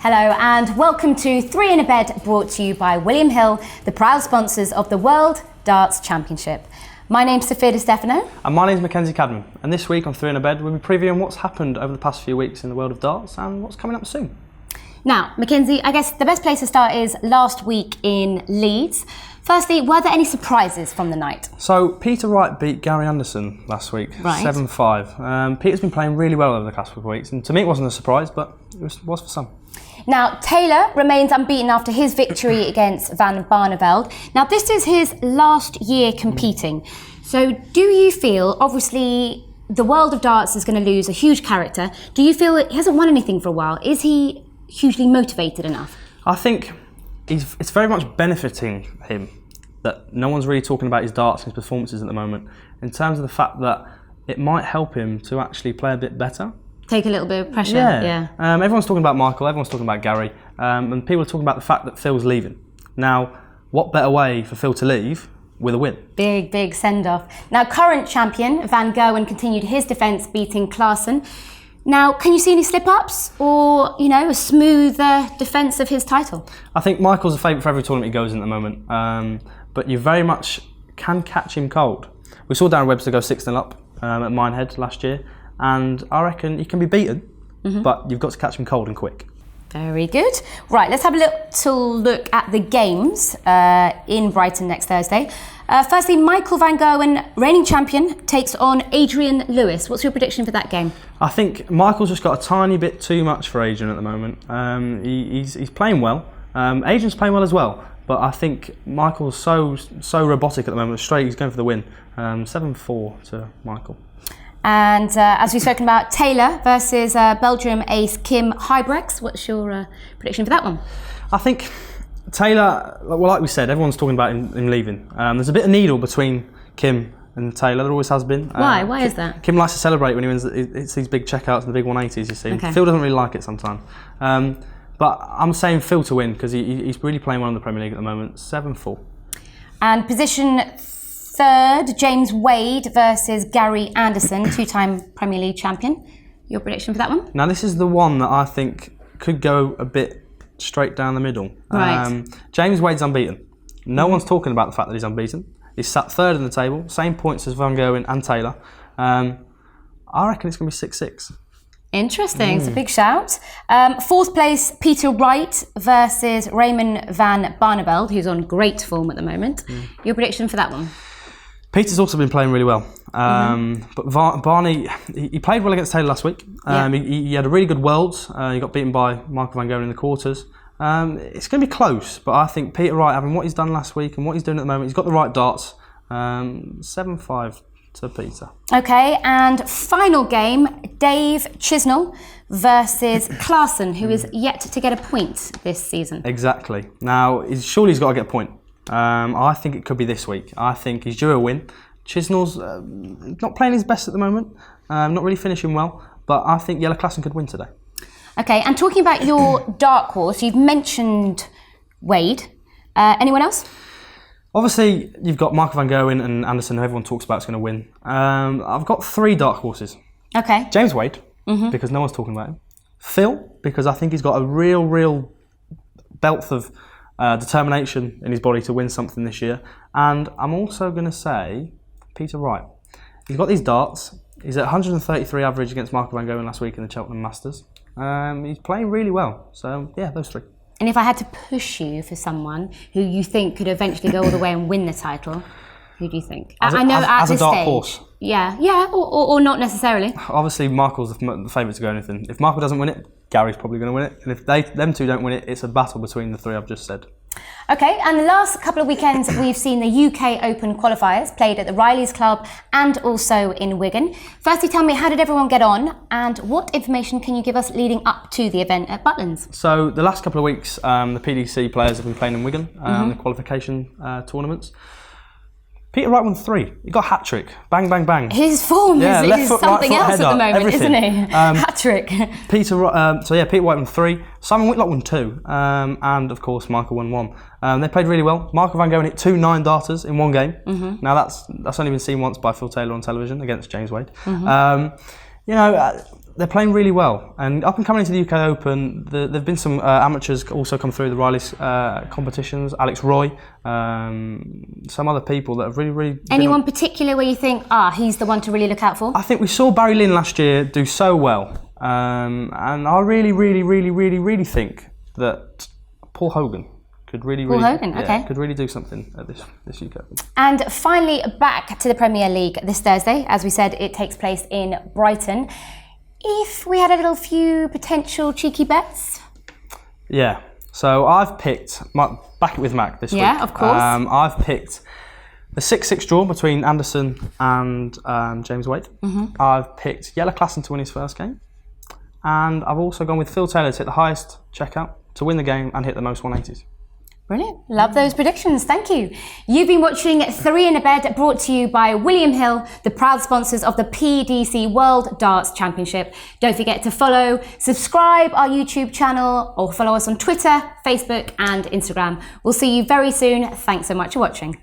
Hello and welcome to 3 in a Bed, brought to you by William Hill, the proud sponsors of the World Darts Championship. My name's Sophia De Stefano. And my name's Mackenzie Cadman. And this week on 3 in a Bed, we'll be previewing what's happened over the past few weeks in the world of darts and what's coming up soon. Now, Mackenzie, I guess the best place to start is last week in Leeds. Firstly, were there any surprises from the night? So, Peter Wright beat Gary Anderson last week, right. 7-5. Peter's been playing really well over the past couple of weeks, and to me it wasn't a surprise, but it was for some. Now, Taylor remains unbeaten after his victory against Van Barneveld. Now, this is his last year competing. So, do you feel, obviously, the world of darts is going to lose a huge character. Do you feel he hasn't won anything for a while? Is he hugely motivated enough? I think it's very much benefiting him that no one's really talking about his darts and his performances at the moment, in terms of the fact that it might help him to actually play a bit better. Take a little bit of pressure. Yeah. Everyone's talking about Michael, everyone's talking about Gary, and people are talking about the fact that Phil's leaving. Now, what better way for Phil to leave with a win? Big send-off. Now, current champion Van Gerwen continued his defence, beating Klaassen. Now, can you see any slip-ups or, a smoother defence of his title? I think Michael's a favourite for every tournament he goes in at the moment, but you very much can catch him cold. We saw Darren Webster go 6-0 up at Minehead last year, and I reckon he can be beaten, but you've got to catch him cold and quick. Very good. Right, let's have a little look at the games in Brighton next Thursday. Firstly, Michael Van Gerwen, reigning champion, takes on Adrian Lewis. What's your prediction for that game? I think Michael's just got a tiny bit too much for Adrian at the moment. He's playing well. Adrian's playing well as well, but I think Michael's so robotic at the moment. Straight, he's going for the win. 7-4 to Michael. And as we've spoken about, Taylor versus Belgium ace Kim Huybrechts. What's your prediction for that one? I think Taylor, well, like we said, everyone's talking about him leaving. There's a bit of needle between Kim and Taylor. There always has been. Why? Why is that? Kim likes to celebrate when he wins. It's these big checkouts and the big 180s, you see. Okay. Phil doesn't really like it sometimes. But I'm saying Phil to win because he's really playing well in the Premier League at the moment. 7-4. And position third, James Wade versus Gary Anderson, two-time Premier League champion. Your prediction for that one? Now, this is the one that I think could go a bit straight down the middle. Right. James Wade's unbeaten. No one's talking about the fact that he's unbeaten. He's sat third in the table, same points as Van Gerwen and Taylor. I reckon it's going to be 6-6. Interesting. It's a big shout. Fourth place, Peter Wright versus Raymond Van Barneveld, who's on great form at the moment. Your prediction for that one? Peter's also been playing really well, but Barney, he played well against Taylor last week. He had a really good Worlds. He got beaten by Michael Van Gerwen in the quarters. It's going to be close, but I think Peter Wright, having what he's done last week and what he's doing at the moment, he's got the right darts. 7-5 to Peter. Okay, and final game, Dave Chisnell versus Klaassen, who is yet to get a point this season. Exactly. Now, surely he's got to get a point. I think it could be this week. I think he's due a win. Chisnell's not playing his best at the moment, not really finishing well, but I think Jelle Klaassen could win today. Okay, and talking about your dark horse, you've mentioned Wade. Anyone else? Obviously, you've got Michael Van Gerwen and Anderson, who everyone talks about is going to win. I've got 3 dark horses. Okay. James Wade, because no one's talking about him. Phil, because I think he's got a real belt of determination in his body to win something this year. And I'm also going to say Peter Wright. He's got these darts. He's at 133 average against Michael Van Gerwen last week in the Cheltenham Masters. He's playing really well. So, yeah, those 3. And if I had to push you for someone who you think could eventually go all the way and win the title, who do you think? As a dark horse? Yeah, or not necessarily. Obviously, Michael's the favourite to go anything. If Michael doesn't win it, Gary's probably going to win it. And if them 2 don't win it, it's a battle between the 3 I've just said. Okay, and the last couple of weekends we've seen the UK Open qualifiers played at the Riley's Club and also in Wigan. Firstly, tell me, how did everyone get on, and what information can you give us leading up to the event at Butlins? So the last couple of weeks, the PDC players have been playing in Wigan, the qualification tournaments. Peter Wright won 3. He got a hat-trick. Bang, bang, bang. His form is something else at the moment, isn't he? Hat-trick. Peter Wright won 3. Simon Whitlock won 2. And, of course, Michael won 1. They played really well. Michael Van Gerwen hit 2 9-darters in one game. Now, that's only been seen once by Phil Taylor on television against James Wade. they're playing really well. And up and coming into the UK Open, there've been some amateurs also come through the Riley's competitions. Alex Roy, some other people that have really. Anyone particular where you think, he's the one to really look out for? I think we saw Barry Lynn last year do so well, and I really think that Paul Hogan could really do something at this UK Open. And finally, back to the Premier League this Thursday. As we said, it takes place in Brighton. If we had a little few potential cheeky bets? Yeah. So I've picked, back it with Mac this week. Yeah, of course. I've picked the 6-6 draw between Anderson and James Wade. I've picked Yellow Klassen to win his first game. And I've also gone with Phil Taylor to hit the highest checkout, to win the game and hit the most 180s. Brilliant. Love those predictions. Thank you. You've been watching 3 in a Bed, brought to you by William Hill, the proud sponsors of the PDC World Darts Championship. Don't forget to follow, subscribe our YouTube channel, or follow us on Twitter, Facebook and Instagram. We'll see you very soon. Thanks so much for watching.